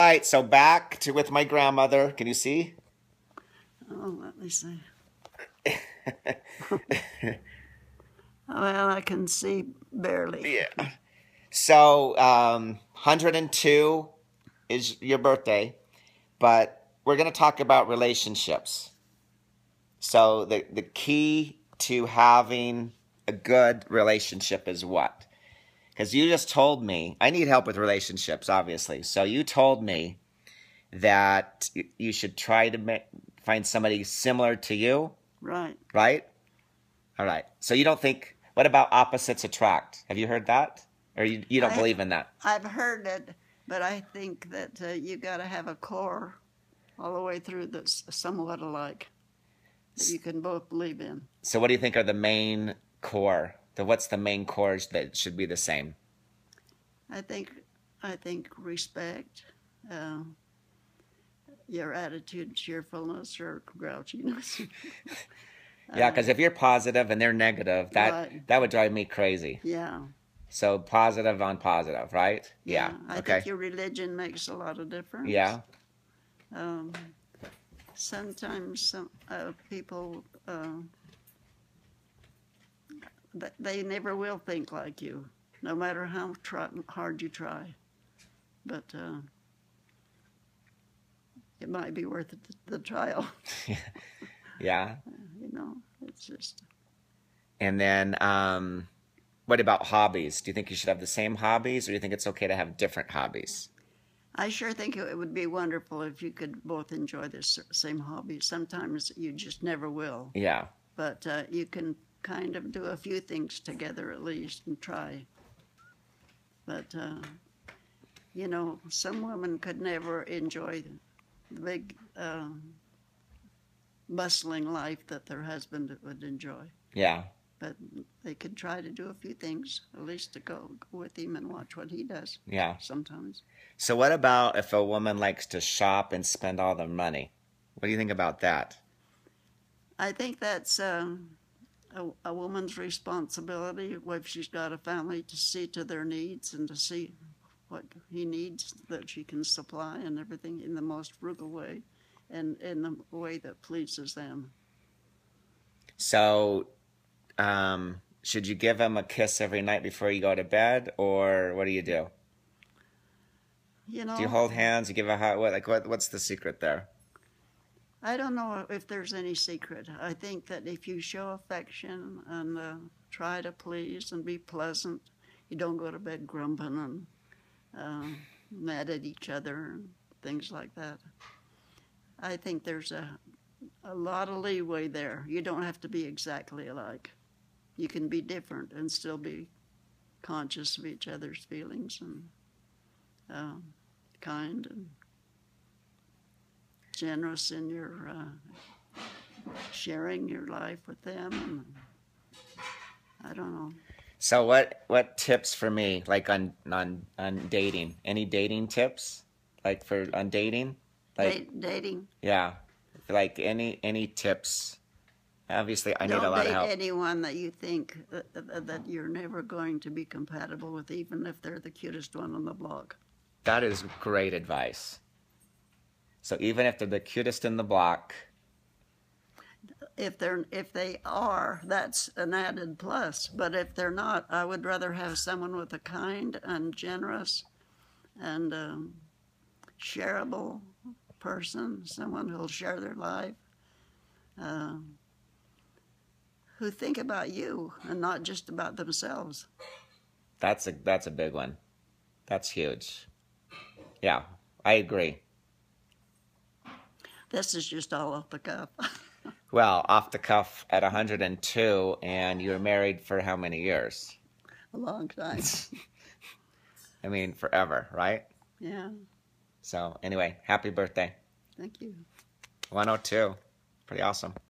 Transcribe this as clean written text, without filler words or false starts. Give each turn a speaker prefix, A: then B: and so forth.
A: All right, so back to with my grandmother. Can you see?
B: Oh, let me see. Well, I can see barely.
A: Yeah. So, 102 is your birthday, but we're going to talk about relationships. So, the key to having a good relationship is what? Because you just told me, I need help with relationships, obviously. So, you told me that you should try to find somebody similar to you,
B: Right.
A: right? All right. So, you don't think, what about opposites attract? Have you heard that? Or you don't believe in that?
B: I've heard it, but I think that you got to have a core all the way through that's somewhat alike that you can both believe in.
A: So what do you think are the main core? What's the main cores that should be the same?
B: I think respect, uh, your attitude, cheerfulness, or grouchiness.
A: Yeah, because if you're positive and they're negative,
B: Right.
A: that would drive me crazy.
B: Yeah.
A: So positive on positive, right?
B: Yeah. I
A: Okay.
B: think your religion makes a lot of difference.
A: Yeah.
B: Um, sometimes some people they never will think like you, no matter how hard you try. But it might be worth the trial.
A: Yeah.
B: You know, it's just.
A: And then, what about hobbies? Do you think you should have the same hobbies, or do you think it's okay to have different hobbies?
B: I sure think it would be wonderful if you could both enjoy the same hobby. Sometimes you just never will.
A: Yeah.
B: But you can kind of do a few things together at least and try. But, you know, some women could never enjoy the big bustling life that their husband would enjoy.
A: Yeah.
B: But they could try to do a few things, at least to go with him and watch what he does.
A: Yeah.
B: Sometimes.
A: So what about if a woman likes to shop and spend all the money? What do you think about that?
B: I think that's a woman's responsibility if she's got a family to see to their needs and to see what he needs that she can supply and everything in the most frugal way and in the way that pleases them.
A: So, should you give him a kiss every night before you go to bed, or what do you do?
B: You know,
A: Do you hold hands? You give a hug? What's the secret there?
B: I don't know if there's any secret. I think that if you show affection and try to please and be pleasant, you don't go to bed grumping and mad at each other and things like that. I think there's a lot of leeway there. You don't have to be exactly alike. You can be different and still be conscious of each other's feelings and kind and generous in your sharing your life with them. And I don't know.
A: So what tips for me, like on dating? Any dating tips, like for on dating? Like
B: Dating.
A: yeah, like any tips? Obviously, I need a
B: Don't
A: lot of
B: date
A: help.
B: anyone that you think that you're never going to be compatible with, even if they're the cutest one on the block.
A: That is great advice. So even if they're the cutest in the block,
B: If they are, that's an added plus. But if they're not, I would rather have someone with a kind and generous and shareable person, someone who'll share their life, uh, who think about you and not just about themselves.
A: that's a big one. That's huge. Yeah, I agree.
B: This is just all off the cuff.
A: Well, off the cuff at 102, and you were married for how many years?
B: A long time.
A: I mean, forever, right?
B: Yeah,
A: So anyway, happy birthday.
B: thank you.
A: 102. Pretty awesome.